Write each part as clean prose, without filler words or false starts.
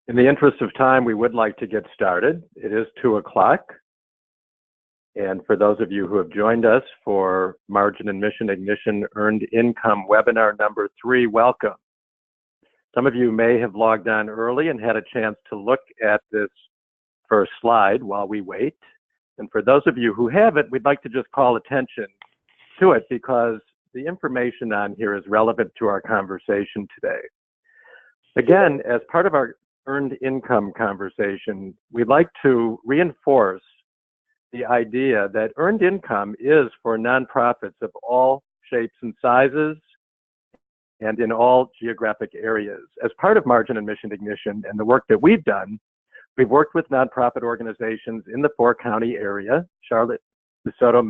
In the interest of time, we would like to get started. It is 2 o'clock. And for those of you who have joined us for Margin and Mission Ignition Earned Income webinar number 3, welcome. Some of you may have logged on early and had a chance to look at this first slide while we wait. And for those of you who haven't, we'd like to just call attention to it because the information on here is relevant to our conversation today. Again, as part of our earned income conversation, we'd like to reinforce the idea that earned income is for nonprofits of all shapes and sizes and in all geographic areas. As part of Margin and Mission Ignition and the work that we've done, we've worked with nonprofit organizations in the 4-county area, Charlotte, DeSoto,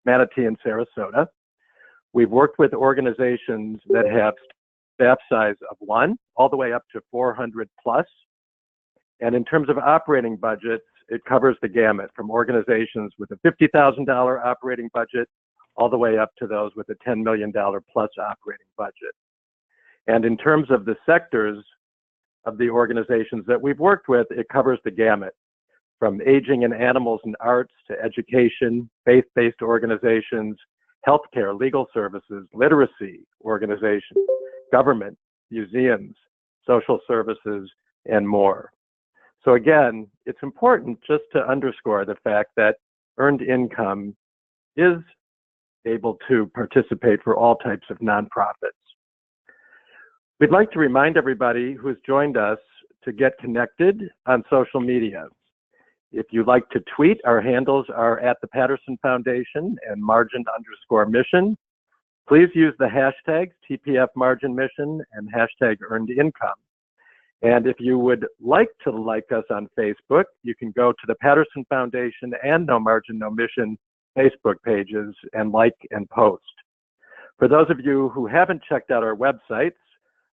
Manatee, and Sarasota. We've worked with organizations that have staff size of 1 all the way up to 400 plus. And in terms of operating budgets, it covers the gamut from organizations with a $50,000 operating budget all the way up to those with a $10 million plus operating budget. And in terms of the sectors of the organizations that we've worked with, it covers the gamut from aging and animals and arts to education, faith-based organizations, healthcare, legal services, literacy organizations, government, museums, social services, and more. So again, it's important just to underscore the fact that earned income is able to participate for all types of nonprofits. We'd like to remind everybody who's joined us to get connected on social media. If you'd like to tweet, our handles are at the Patterson Foundation and Margin_Mission. Please use the hashtags TPF Margin Mission and hashtag Earned Income. And if you would like to like us on Facebook, you can go to the Patterson Foundation and No Margin, No Mission Facebook pages and like and post. For those of you who haven't checked out our websites,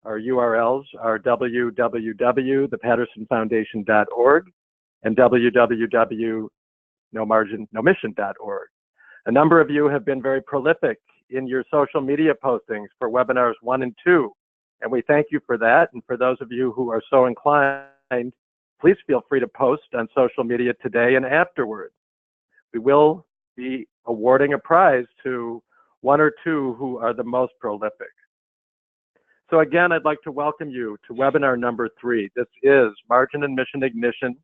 our URLs are www.thepattersonfoundation.org and www.nomarginnomission.org. A number of you have been very prolific in your social media postings for webinars 1 and 2. And we thank you for that. And for those of you who are so inclined, please feel free to post on social media today and afterward. We will be awarding a prize to 1 or 2 who are the most prolific. So again, I'd like to welcome you to webinar number 3. This is Margin and Mission Ignition.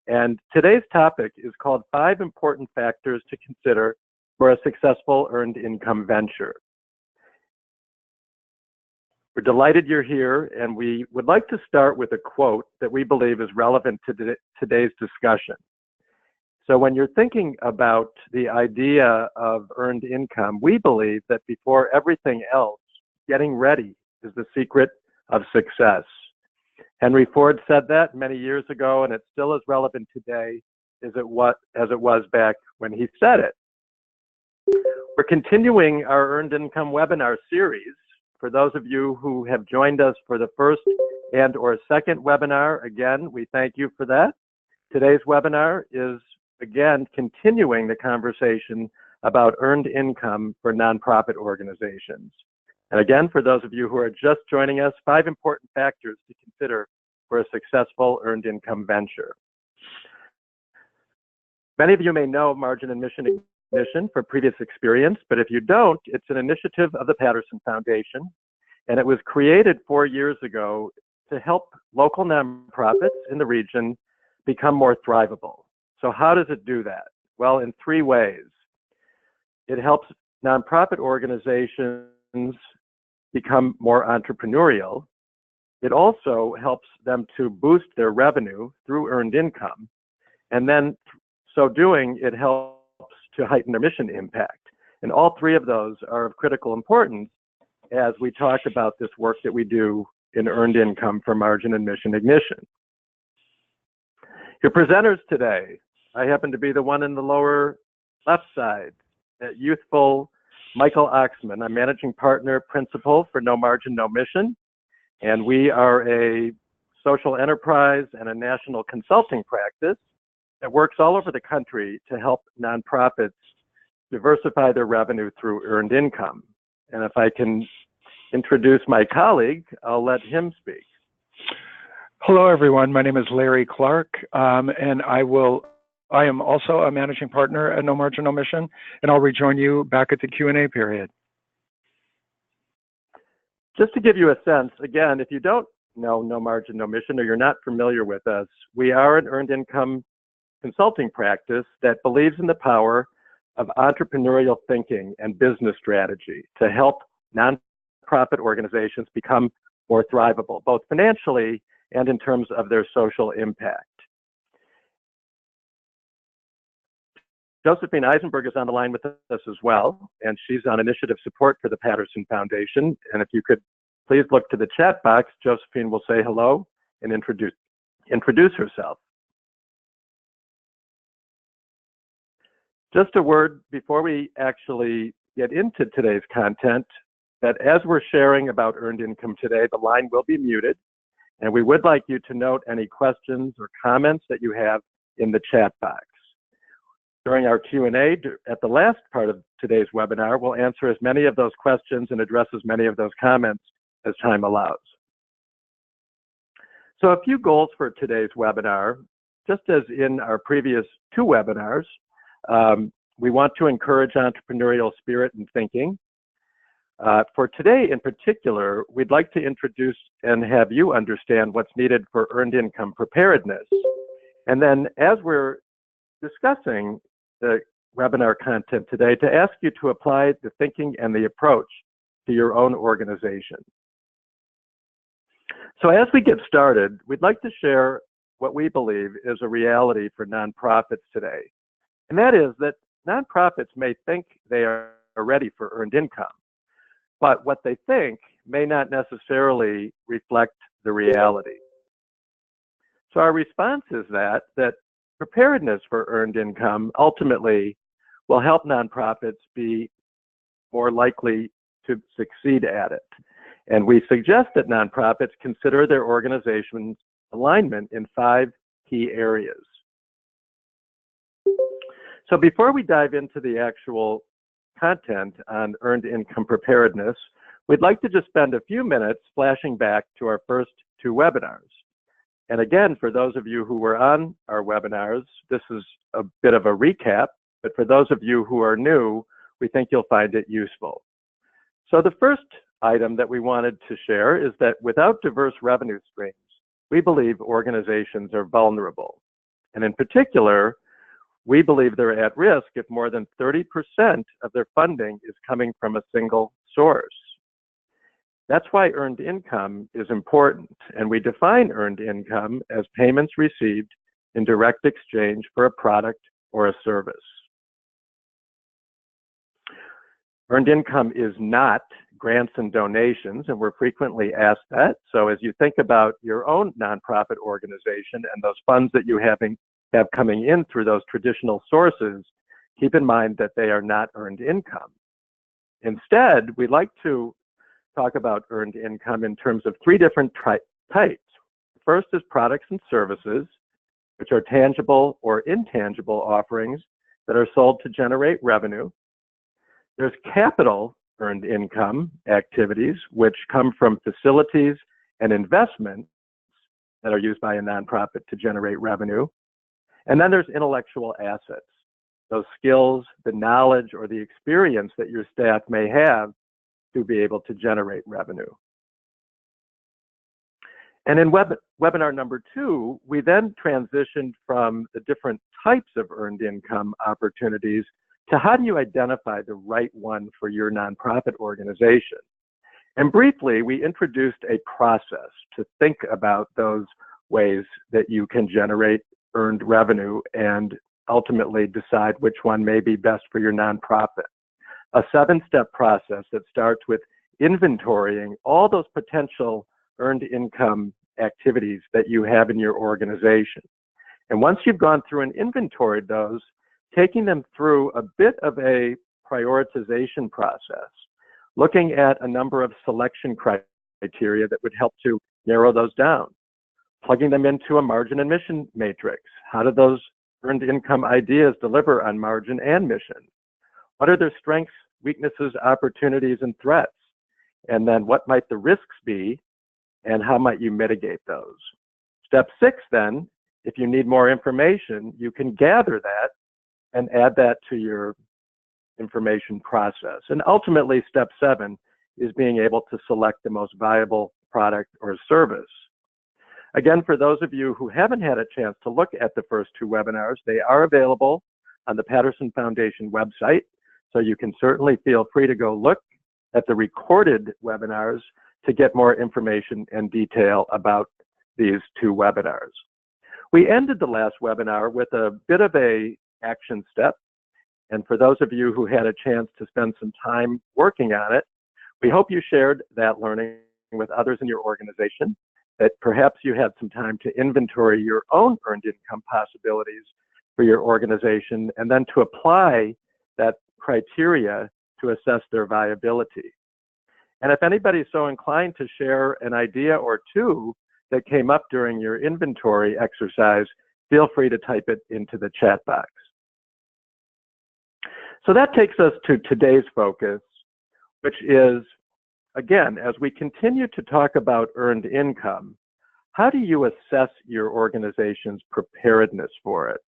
And today's topic is called 5 Important Factors to Consider for a Successful Earned Income Venture. We're delighted you're here, and we would like to start with a quote that we believe is relevant to today's discussion. So when you're thinking about the idea of earned income, we believe that before everything else, getting ready is the secret of success. Henry Ford said that many years ago, and it's still as relevant today as it was back when he said it. We're continuing our Earned Income webinar series. For those of you who have joined us for the first and or second webinar, again, we thank you for that. Today's webinar is, again, continuing the conversation about earned income for nonprofit organizations. And again, for those of you who are just joining us, 5 important factors to consider for a successful earned income venture. Many of you may know Margin and Mission Ignition for previous experience, but if you don't, it's an initiative of the Patterson Foundation, and it was created 4 years ago to help local nonprofits in the region become more thrivable. So how does it do that? Well, in 3 ways. It helps nonprofit organizations become more entrepreneurial. It also helps them to boost their revenue through earned income. And then, so doing, it helps to heighten their mission impact. And all 3 of those are of critical importance as we talk about this work that we do in earned income for Margin and Mission Ignition. Your presenters today, I happen to be the one in the lower left side, that youthful Michael Oxman. I'm managing partner principal for No Margin, No Mission, and we are a social enterprise and a national consulting practice that works all over the country to help nonprofits diversify their revenue through earned income. And if I can introduce my colleague, I'll let him speak. Hello, everyone. My name is Larry Clark, and I am also a managing partner at No Margin, No Mission, and I'll rejoin you back at the Q&A period. Just to give you a sense, again, if you don't know No Margin, No Mission, or you're not familiar with us, we are an earned income consulting practice that believes in the power of entrepreneurial thinking and business strategy to help nonprofit organizations become more thrivable, both financially and in terms of their social impact. Josephine Eisenberg is on the line with us as well, and she's on initiative support for the Patterson Foundation. And if you could please look to the chat box, Josephine will say hello and introduce herself. Just a word before we actually get into today's content, that as we're sharing about earned income today, the line will be muted. And we would like you to note any questions or comments that you have in the chat box. During our Q&A at the last part of today's webinar, we'll answer as many of those questions and address as many of those comments as time allows. So a few goals for today's webinar. Just as in our previous two webinars, we want to encourage entrepreneurial spirit and thinking. For today in particular, we'd like to introduce and have you understand what's needed for earned income preparedness. And then as we're discussing the webinar content today, to ask you to apply the thinking and the approach to your own organization. So as we get started, we'd like to share what we believe is a reality for nonprofits today. And that is that nonprofits may think they are ready for earned income, but what they think may not necessarily reflect the reality. So our response is that preparedness for earned income ultimately will help nonprofits be more likely to succeed at it. And we suggest that nonprofits consider their organization's alignment in 5 key areas. So before we dive into the actual content on earned income preparedness, we'd like to just spend a few minutes flashing back to our first 2 webinars. And again, for those of you who were on our webinars, this is a bit of a recap, but for those of you who are new, we think you'll find it useful. So the first item that we wanted to share is that without diverse revenue streams, we believe organizations are vulnerable. And in particular, we believe they're at risk if more than 30% of their funding is coming from a single source. That's why earned income is important, and we define earned income as payments received in direct exchange for a product or a service. Earned income is not grants and donations, and we're frequently asked that. So as you think about your own nonprofit organization and those funds that you have coming in through those traditional sources, keep in mind that they are not earned income. Instead, we like to talk about earned income in terms of 3 different types. First is products and services, which are tangible or intangible offerings that are sold to generate revenue. There's capital earned income activities, which come from facilities and investments that are used by a nonprofit to generate revenue. And then there's intellectual assets, those skills, the knowledge, or the experience that your staff may have to be able to generate revenue. And in webinar number 2, we then transitioned from the different types of earned income opportunities to how do you identify the right one for your nonprofit organization. And briefly, we introduced a process to think about those ways that you can generate earned revenue and ultimately decide which one may be best for your nonprofit. A 7-step process that starts with inventorying all those potential earned income activities that you have in your organization. And once you've gone through and inventoried those, taking them through a bit of a prioritization process, looking at a number of selection criteria that would help to narrow those down, plugging them into a margin and mission matrix. How do those earned income ideas deliver on margin and mission? What are their strengths, weaknesses, opportunities, and threats? And then what might the risks be, and how might you mitigate those? Step 6, then, if you need more information, you can gather that and add that to your information process. And ultimately, step 7 is being able to select the most viable product or service. Again, for those of you who haven't had a chance to look at the first 2 webinars, they are available on the Patterson Foundation website, so you can certainly feel free to go look at the recorded webinars to get more information and detail about these 2 webinars. We ended the last webinar with a bit of an action step, and for those of you who had a chance to spend some time working on it, we hope you shared that learning with others in your organization, that perhaps you had some time to inventory your own earned income possibilities for your organization, and then to apply that criteria to assess their viability. And if anybody's so inclined to share an idea or 2 that came up during your inventory exercise, feel free to type it into the chat box. So that takes us to today's focus, which is, again, as we continue to talk about earned income, how do you assess your organization's preparedness for it?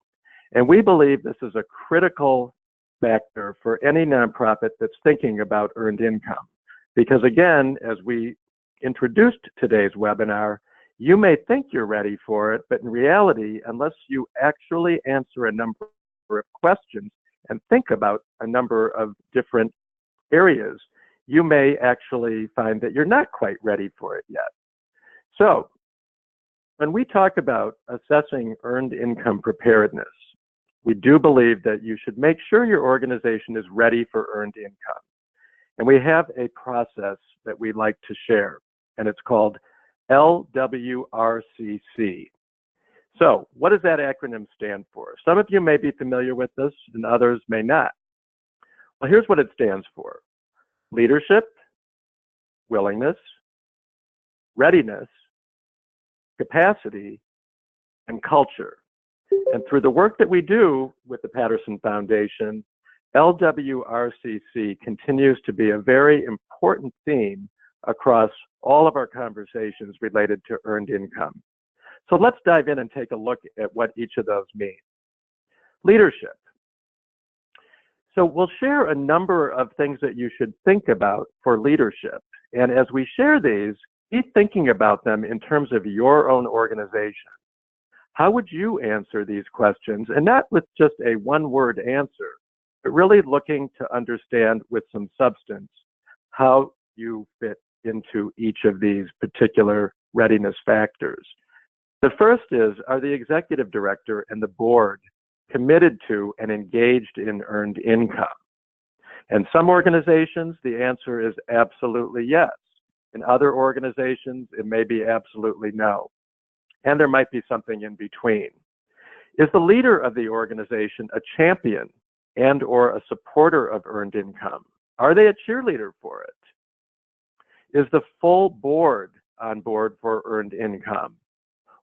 And we believe this is a critical factor for any nonprofit that's thinking about earned income. Because again, as we introduced today's webinar, you may think you're ready for it, but in reality, unless you actually answer a number of questions and think about a number of different areas, you may actually find that you're not quite ready for it yet. So, when we talk about assessing earned income preparedness, we do believe that you should make sure your organization is ready for earned income. And we have a process that we'd like to share, and it's called LWRCC. So, what does that acronym stand for? Some of you may be familiar with this, and others may not. Well, here's what it stands for: leadership, willingness, readiness, capacity, and culture. And through the work that we do with the Patterson Foundation, LWRCC continues to be a very important theme across all of our conversations related to earned income. So let's dive in and take a look at what each of those mean. Leadership. So we'll share a number of things that you should think about for leadership. And as we share these, be thinking about them in terms of your own organization. How would you answer these questions? And not with just a one-word answer, but really looking to understand with some substance how you fit into each of these particular readiness factors. The first is, are the executive director and the board committed to and engaged in earned income? In some organizations, the answer is absolutely yes. In other organizations, it may be absolutely no. And there might be something in between. Is the leader of the organization a champion and or a supporter of earned income? Are they a cheerleader for it? Is the full board on board for earned income?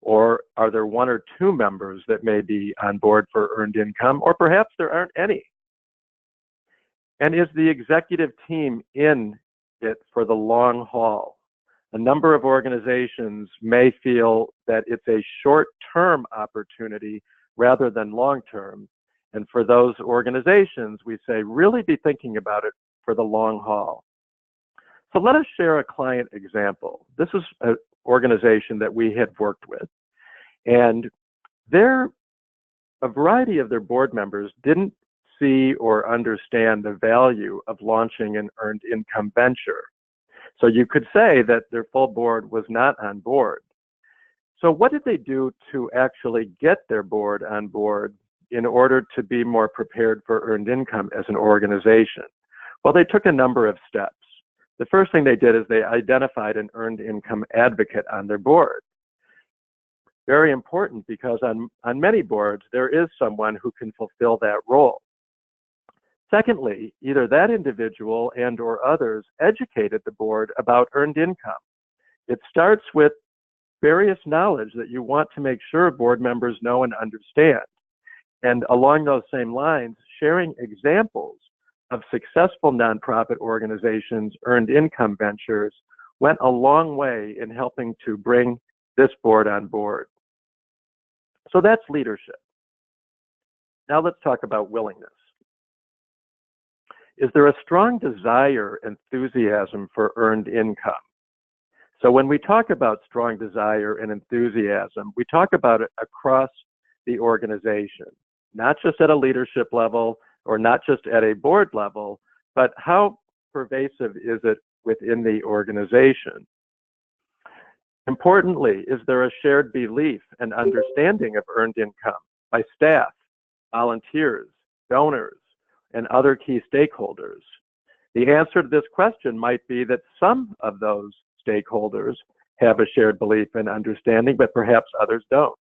Or are there 1 or 2 members that may be on board for earned income, or perhaps there aren't any? And is the executive team in it for the long haul? A number of organizations may feel that it's a short-term opportunity rather than long-term. And for those organizations, we say really be thinking about it for the long haul. So let us share a client example. This is an organization that we had worked with, and a variety of their board members didn't see or understand the value of launching an earned income venture. So you could say that their full board was not on board. So what did they do to actually get their board on board in order to be more prepared for earned income as an organization? Well, they took a number of steps. The first thing they did is they identified an earned income advocate on their board. Very important, because on many boards, there is someone who can fulfill that role. Secondly, either that individual and or others educated the board about earned income. It starts with various knowledge that you want to make sure board members know and understand. And along those same lines, sharing examples of successful nonprofit organizations' earned income ventures went a long way in helping to bring this board on board. So that's leadership. Now let's talk about willingness. Is there a strong desire, enthusiasm for earned income? So when we talk about strong desire and enthusiasm, we talk about it across the organization, not just at a leadership level or not just at a board level, but how pervasive is it within the organization? Importantly, is there a shared belief and understanding of earned income by staff, volunteers, donors, and other key stakeholders? The answer to this question might be that some of those stakeholders have a shared belief and understanding, but perhaps others don't.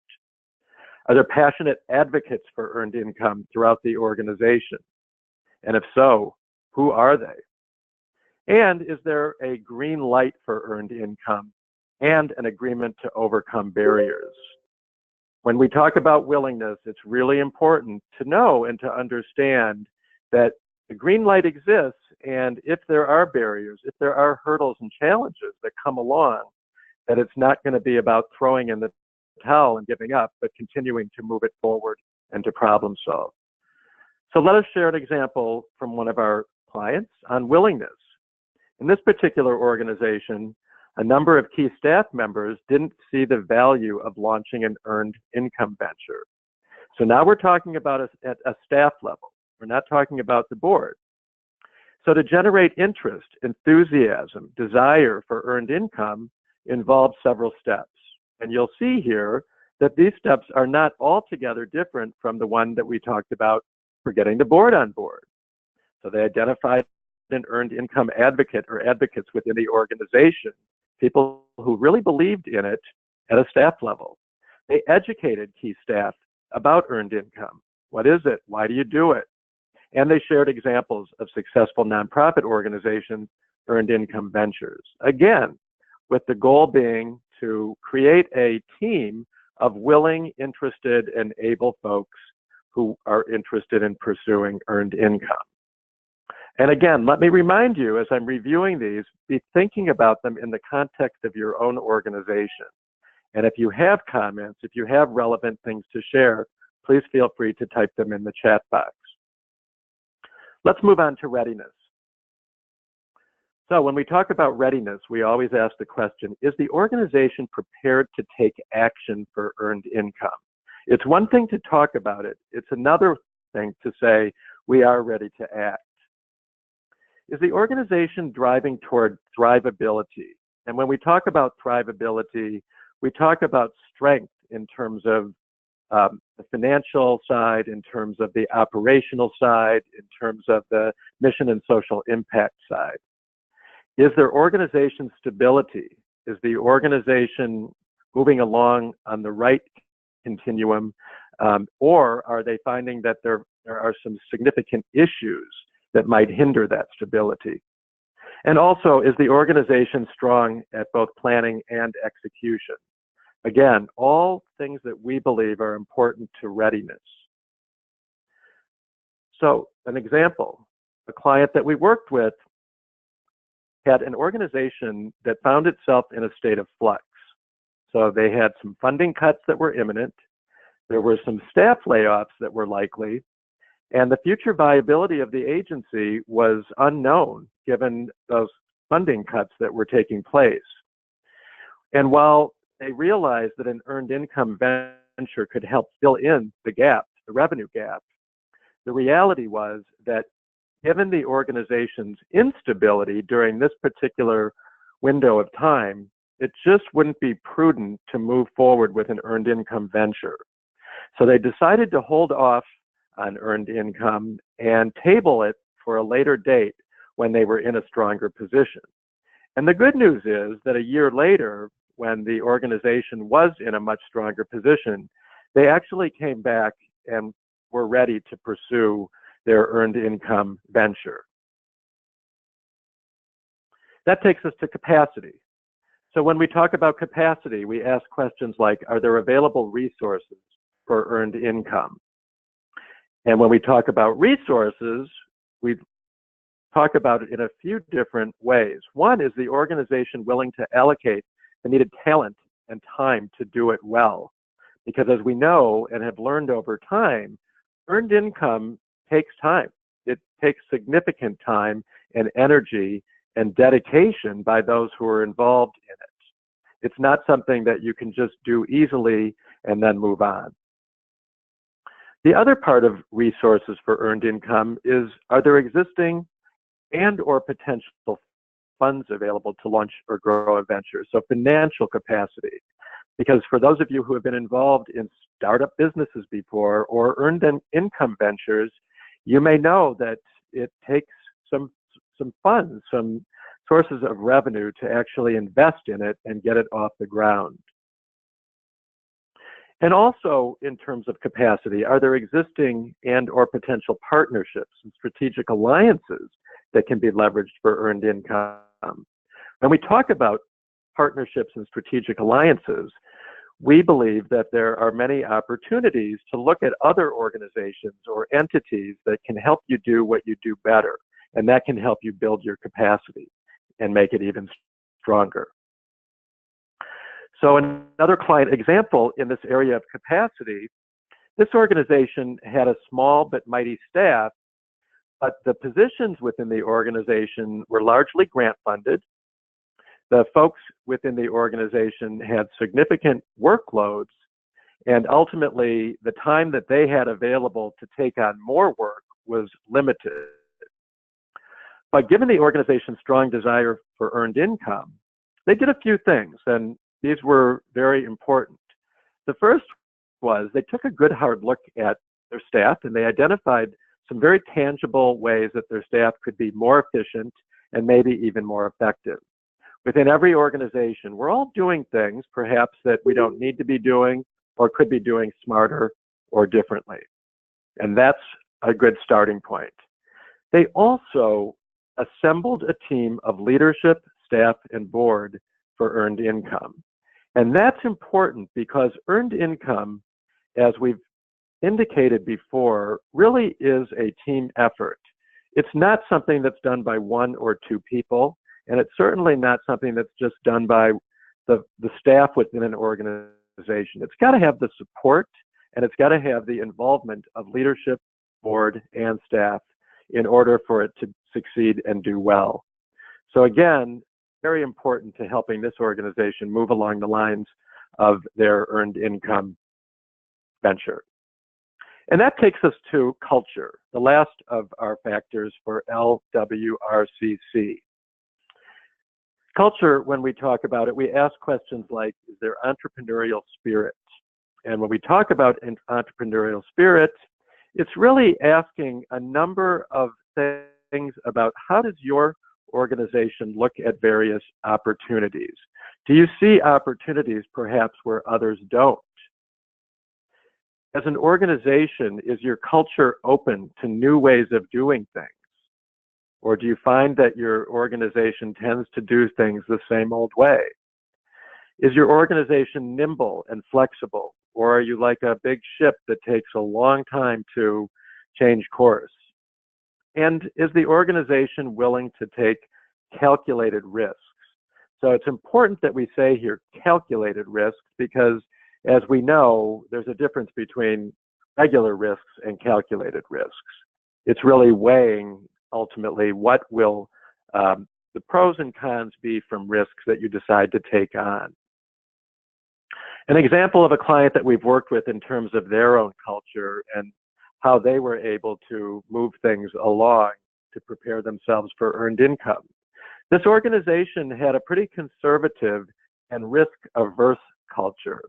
Are there passionate advocates for earned income throughout the organization? And if so, who are they? And is there a green light for earned income and an agreement to overcome barriers? When we talk about willingness, it's really important to know and to understand that the green light exists, and if there are barriers, if there are hurdles and challenges that come along, that it's not going to be about throwing in the towel and giving up, but continuing to move it forward and to problem solve. So let us share an example from one of our clients on willingness. In this particular organization, a number of key staff members didn't see the value of launching an earned income venture. So now we're talking about at a staff level. We're not talking about the board. So to generate interest, enthusiasm, desire for earned income involves several steps. And you'll see here that these steps are not altogether different from the one that we talked about for getting the board on board. So they identified an earned income advocate or advocates within the organization, people who really believed in it at a staff level. They educated key staff about earned income. What is it? Why do you do it? And they shared examples of successful nonprofit organizations' earned income ventures. Again, with the goal being to create a team of willing, interested, and able folks who are interested in pursuing earned income. And again, let me remind you, as I'm reviewing these, be thinking about them in the context of your own organization. And if you have comments, if you have relevant things to share, please feel free to type them in the chat box. Let's move on to readiness. So when we talk about readiness, we always ask the question, is the organization prepared to take action for earned income? It's one thing to talk about it. It's another thing to say, we are ready to act. Is the organization driving toward thrivability? And when we talk about thrivability, we talk about strength in terms of the financial side, in terms of the operational side, in terms of the mission and social impact side. Is there organization stability? Is the organization moving along on the right continuum? Or are they finding that there are some significant issues that might hinder that stability? And also, is the organization strong at both planning and execution? Again, all things that we believe are important to readiness. So, an example, a client that we worked with had an organization that found itself in a state of flux. So they had some funding cuts that were imminent. There were some staff layoffs that were likely, and the future viability of the agency was unknown given those funding cuts that were taking place. And while they realized that an earned income venture could help fill in the gap, the revenue gap, the reality was that given the organization's instability during this particular window of time, it just wouldn't be prudent to move forward with an earned income venture. So they decided to hold off on earned income and table it for a later date when they were in a stronger position. And the good news is that a year later, when the organization was in a much stronger position, they actually came back and were ready to pursue their earned income venture. That takes us to capacity. So when we talk about capacity, we ask questions like, are there available resources for earned income? And when we talk about resources, we talk about it in a few different ways. One is the organization willing to allocate the needed talent and time to do it well. Because as we know and have learned over time, earned income takes time. It takes significant time and energy and dedication by those who are involved in it. It's not something that you can just do easily and then move on. The other part of resources for earned income is, are there existing and or potential funds available to launch or grow a venture? So financial capacity. Because for those of you who have been involved in startup businesses before or earned income ventures, you may know that it takes some funds, some sources of revenue to actually invest in it and get it off the ground. And also in terms of capacity, are there existing and or potential partnerships and strategic alliances that can be leveraged for earned income? When we talk about partnerships and strategic alliances, we believe that there are many opportunities to look at other organizations or entities that can help you do what you do better, and that can help you build your capacity and make it even stronger. So another client example in this area of capacity, this organization had a small but mighty staff, but the positions within the organization were largely grant funded. The folks within the organization had significant workloads, and ultimately the time that they had available to take on more work was limited. But given the organization's strong desire for earned income, they did a few things, and these were very important. The first was they took a good hard look at their staff, and they identified some very tangible ways that their staff could be more efficient and maybe even more effective. Within every organization, we're all doing things perhaps that we don't need to be doing or could be doing smarter or differently. And that's a good starting point. They also assembled a team of leadership, staff, and board for earned income. And that's important because earned income, as we've indicated before, really is a team effort. It's not something that's done by one or two people. And it's certainly not something that's just done by the staff within an organization. It's got to have the support and it's got to have the involvement of leadership, board, and staff in order for it to succeed and do well. So again, very important to helping this organization move along the lines of their earned income venture. And that takes us to culture, the last of our factors for LWRCC. Culture, when we talk about it, we ask questions like, is there entrepreneurial spirit? And when we talk about entrepreneurial spirit, it's really asking a number of things about how does your organization look at various opportunities? Do you see opportunities perhaps where others don't? As an organization, is your culture open to new ways of doing things? Or do you find that your organization tends to do things the same old way? Is your organization nimble and flexible? Or are you like a big ship that takes a long time to change course? And is the organization willing to take calculated risks? So it's important that we say here calculated risks because, as we know, there's a difference between regular risks and calculated risks. It's really weighing ultimately what will the pros and cons be from risks that you decide to take on. An example of a client that we've worked with in terms of their own culture and how they were able to move things along to prepare themselves for earned income. This organization had a pretty conservative and risk-averse culture.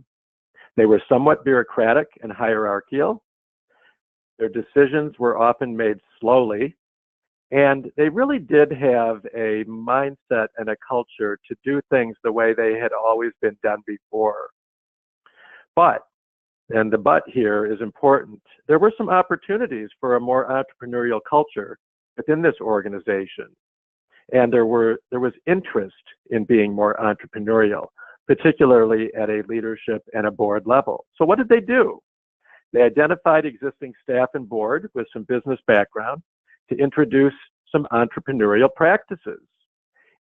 They were somewhat bureaucratic and hierarchical. Their decisions were often made slowly, and they really did have a mindset and a culture to do things the way they had always been done before. But, and the but here is important, there were some opportunities for a more entrepreneurial culture within this organization. And there was interest in being more entrepreneurial, particularly at a leadership and a board level. So what did they do? They identified existing staff and board with some business background to introduce some entrepreneurial practices.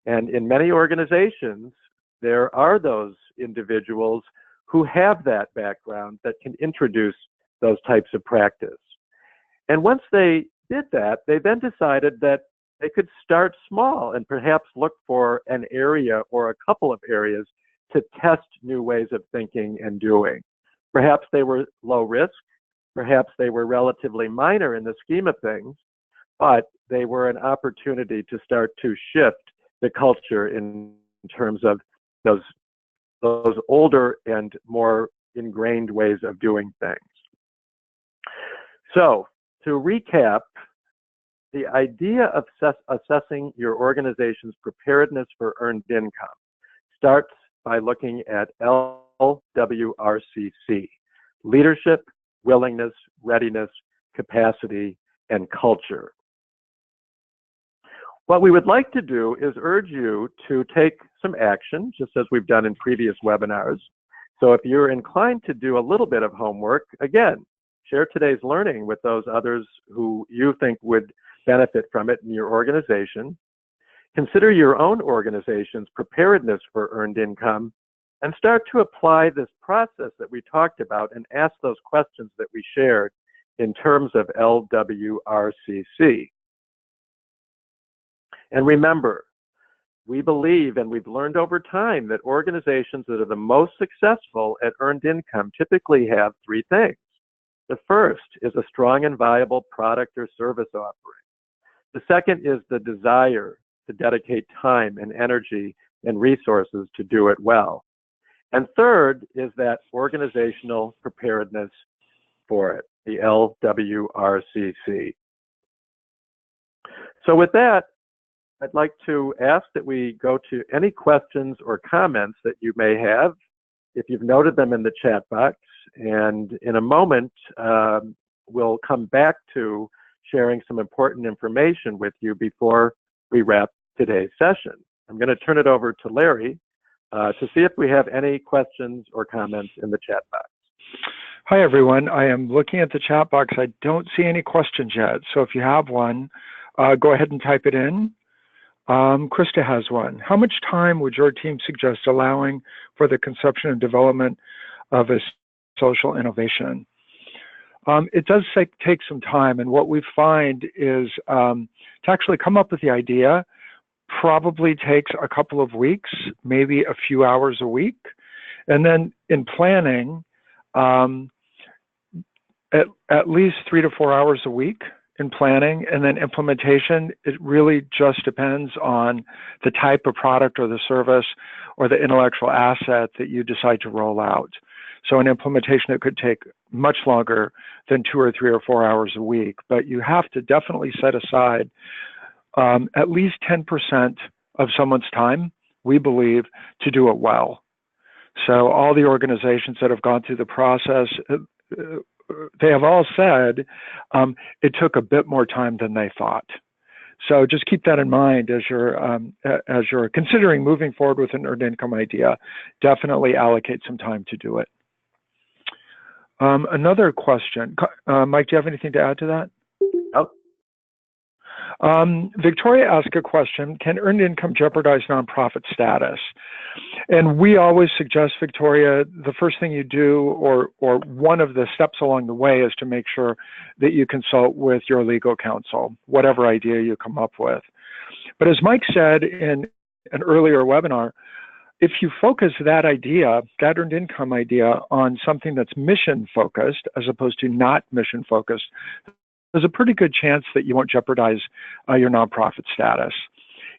And in many organizations, there are those individuals who have that background that can introduce those types of practice. And once they did that, they then decided that they could start small and perhaps look for an area or a couple of areas to test new ways of thinking and doing. Perhaps they were low risk, perhaps they were relatively minor in the scheme of things, but they were an opportunity to start to shift the culture in terms of those older and more ingrained ways of doing things. So, to recap, the idea of assessing your organization's preparedness for earned income starts by looking at LWRCC: leadership, willingness, readiness, capacity, and culture. What we would like to do is urge you to take some action, just as we've done in previous webinars. So if you're inclined to do a little bit of homework, again, share today's learning with those others who you think would benefit from it in your organization. Consider your own organization's preparedness for earned income and start to apply this process that we talked about and ask those questions that we shared in terms of LWRCC. And remember, we believe, and we've learned over time, that organizations that are the most successful at earned income typically have three things. The first is a strong and viable product or service offering. The second is the desire to dedicate time and energy and resources to do it well. And third is that organizational preparedness for it, the LWRCC. So with that, I'd like to ask that we go to any questions or comments that you may have, if you've noted them in the chat box. And in a moment, we'll come back to sharing some important information with you before we wrap today's session. I'm going to turn it over to Larry to see if we have any questions or comments in the chat box. Hi, everyone. I am looking at the chat box. I don't see any questions yet. So if you have one, go ahead and type it in. Krista has one. How much time would your team suggest allowing for the conception and development of a social innovation? It does take some time, and what we find is to actually come up with the idea probably takes a couple of weeks, maybe a few hours a week. And then in planning, at least 3 to 4 hours a week in planning, and then implementation, it really just depends on the type of product or the service or the intellectual asset that you decide to roll out. So an implementation, it could take much longer than 2 or 3 or 4 hours a week, but you have to definitely set aside at least 10% of someone's time, we believe, to do it well. So all the organizations that have gone through the process, they have all said it took a bit more time than they thought. So just keep that in mind as you're considering moving forward with an earned income idea. Definitely allocate some time to do it. Another question, Mike, do you have anything to add to that? Oh. Victoria asked a question, can earned income jeopardize nonprofit status? And we always suggest, Victoria, the first thing you do, or one of the steps along the way, is to make sure that you consult with your legal counsel, whatever idea you come up with. But as Mike said in an earlier webinar, if you focus that idea, that earned income idea, on something that's mission focused as opposed to not mission focused, there's a pretty good chance that you won't jeopardize your nonprofit status.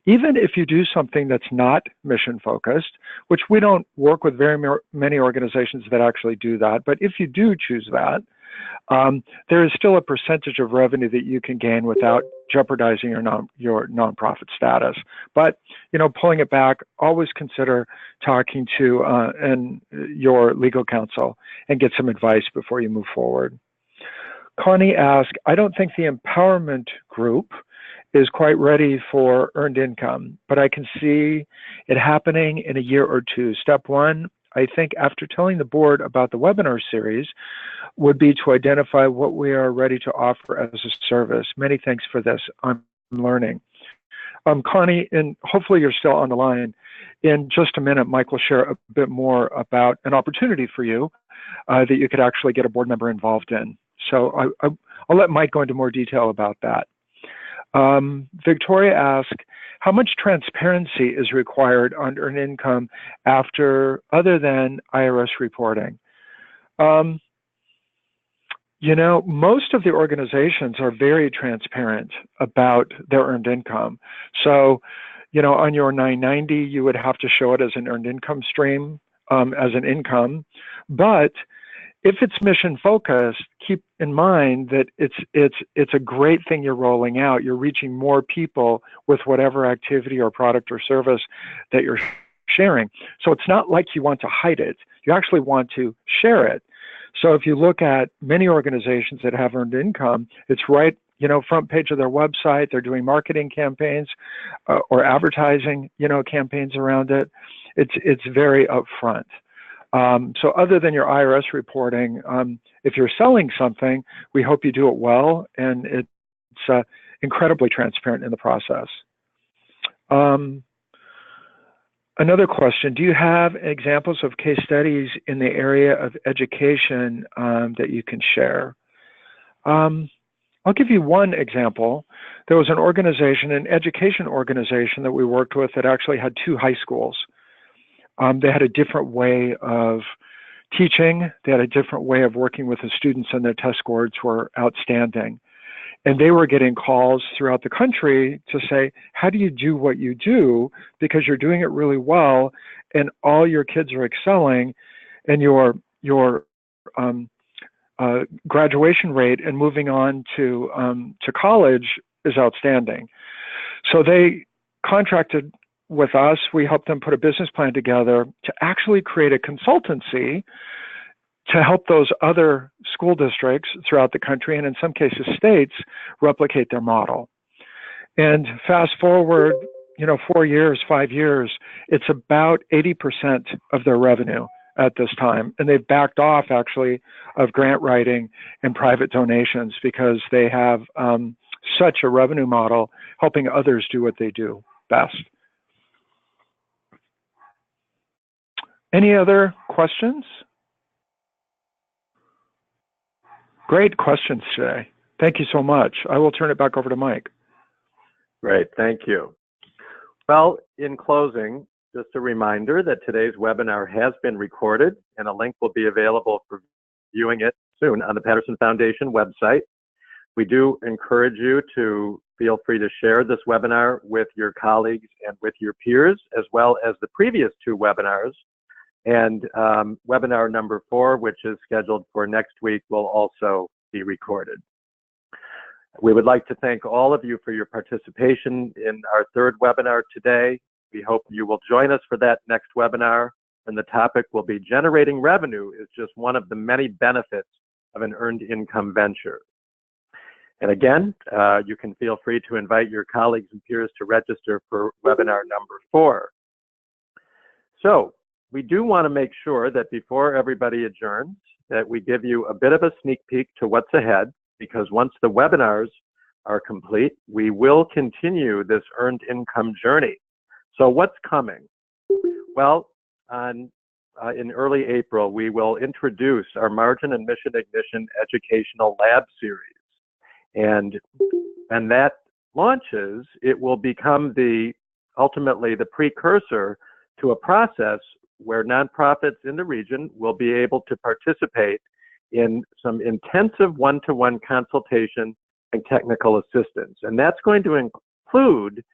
Even if you do something that's not mission focused, which we don't work with very many organizations that actually do that, but if you do choose that, there is still a percentage of revenue that you can gain without jeopardizing your nonprofit status. But, you know, pulling it back, always consider talking to your legal counsel and get some advice before you move forward. Connie asked, I don't think the empowerment group is quite ready for earned income, but I can see it happening in a year or two. Step one, I think after telling the board about the webinar series, would be to identify what we are ready to offer as a service. Many thanks for this. I'm learning. Connie, and hopefully you're still on the line. In just a minute, Mike will share a bit more about an opportunity for you that you could actually get a board member involved in. So I'll let Mike go into more detail about that. Victoria asked, how much transparency is required on earned income other than IRS reporting? You know, most of the organizations are very transparent about their earned income. So, you know, on your 990, you would have to show it as an earned income stream, as an income. But if it's mission focused, keep in mind that it's a great thing you're rolling out. You're reaching more people with whatever activity or product or service that you're sharing. So it's not like you want to hide it. You actually want to share it. So if you look at many organizations that have earned income, it's right, you know, front page of their website. They're doing marketing campaigns or advertising, you know, campaigns around it. It's very upfront. So other than your IRS reporting, if you're selling something, we hope you do it well, and it's incredibly transparent in the process. Another question, do you have examples of case studies in the area of education that you can share? I'll give you one example. There was an organization, an education organization that we worked with that actually had 2 high schools. They had a different way of teaching. They had a different way of working with the students, and their test scores were outstanding. And they were getting calls throughout the country to say, how do you do what you do? Because you're doing it really well, and all your kids are excelling, and your graduation rate and moving on to college is outstanding. So they contracted with us. We helped them put a business plan together to actually create a consultancy to help those other school districts throughout the country, and in some cases states, replicate their model. And fast forward, you know, 4 years, 5 years, it's about 80% of their revenue at this time. And they've backed off actually of grant writing and private donations because they have such a revenue model helping others do what they do best. Any other questions? Great questions today. Thank you so much. I will turn it back over to Mike. Great, thank you. Well, in closing, just a reminder that today's webinar has been recorded, and a link will be available for viewing it soon on the Patterson Foundation website. We do encourage you to feel free to share this webinar with your colleagues and with your peers, as well as the previous 2 webinars. And webinar number 4, which is scheduled for next week, will also be recorded. We would like to thank all of you for your participation in our 3rd webinar today. We hope you will join us for that next webinar, and the topic will be generating revenue is just one of the many benefits of an earned income venture. And again, you can feel free to invite your colleagues and peers to register for webinar number 4. So, we do want to make sure that before everybody adjourns, that we give you a bit of a sneak peek to what's ahead, because once the webinars are complete, we will continue this earned income journey. So what's coming? Well, in early April, we will introduce our Margin and Mission Ignition Educational Lab Series. And when that launches, it will become ultimately the precursor to a process where nonprofits in the region will be able to participate in some intensive one-to-one consultation and technical assistance. And that's going to include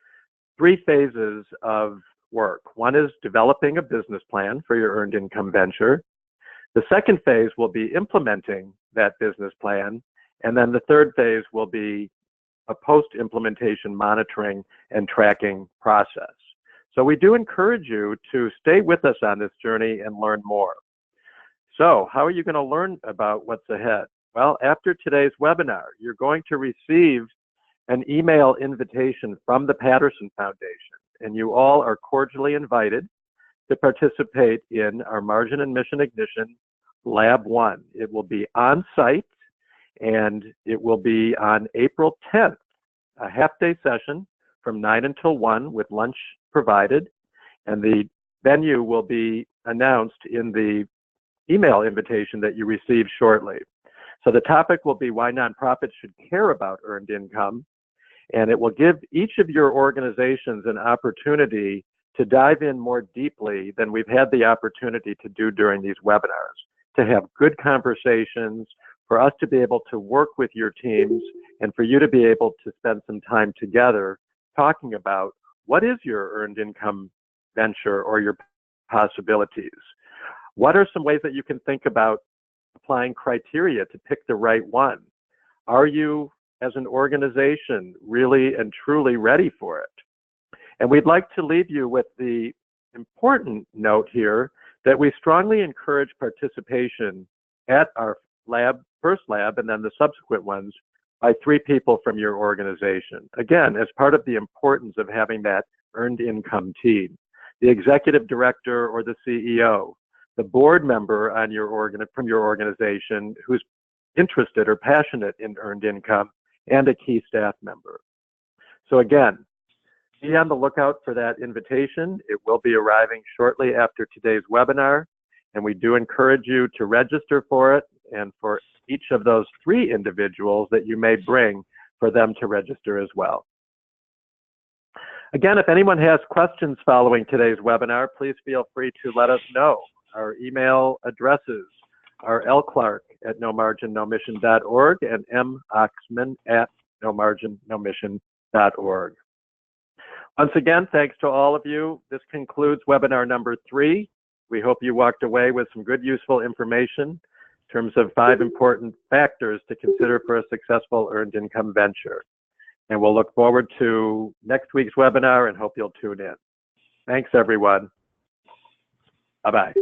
3 phases of work. One is developing a business plan for your earned income venture. The second phase will be implementing that business plan. And then the third phase will be a post-implementation monitoring and tracking process. So we do encourage you to stay with us on this journey and learn more. So how are you going to learn about what's ahead? Well, after today's webinar, you're going to receive an email invitation from the Patterson Foundation, and you all are cordially invited to participate in our Margin and Mission Ignition Lab 1. It will be on site, and it will be on April 10th, a half-day session from 9 until 1 with lunch provided, and the venue will be announced in the email invitation that you receive shortly. So the topic will be why nonprofits should care about earned income, and it will give each of your organizations an opportunity to dive in more deeply than we've had the opportunity to do during these webinars, to have good conversations, for us to be able to work with your teams, and for you to be able to spend some time together talking about what is your earned income venture or your possibilities. What are some ways that you can think about applying criteria to pick the right one? Are you, as an organization, really and truly ready for it? And we'd like to leave you with the important note here that we strongly encourage participation at our first lab and then the subsequent ones by 3 people from your organization. Again, as part of the importance of having that earned income team, the executive director or the CEO, the board member on from your organization who's interested or passionate in earned income, and a key staff member. So again, be on the lookout for that invitation. It will be arriving shortly after today's webinar, and we do encourage you to register for it, and for each of those 3 individuals that you may bring, for them to register as well. Again, if anyone has questions following today's webinar, please feel free to let us know. Our email addresses are lclark@nomarginnomission.org and moxman@nomarginnomission.org. Once again, thanks to all of you. This concludes webinar number 3. We hope you walked away with some good, useful information in terms of 5 important factors to consider for a successful earned income venture. And we'll look forward to next week's webinar and hope you'll tune in. Thanks, everyone. Bye-bye.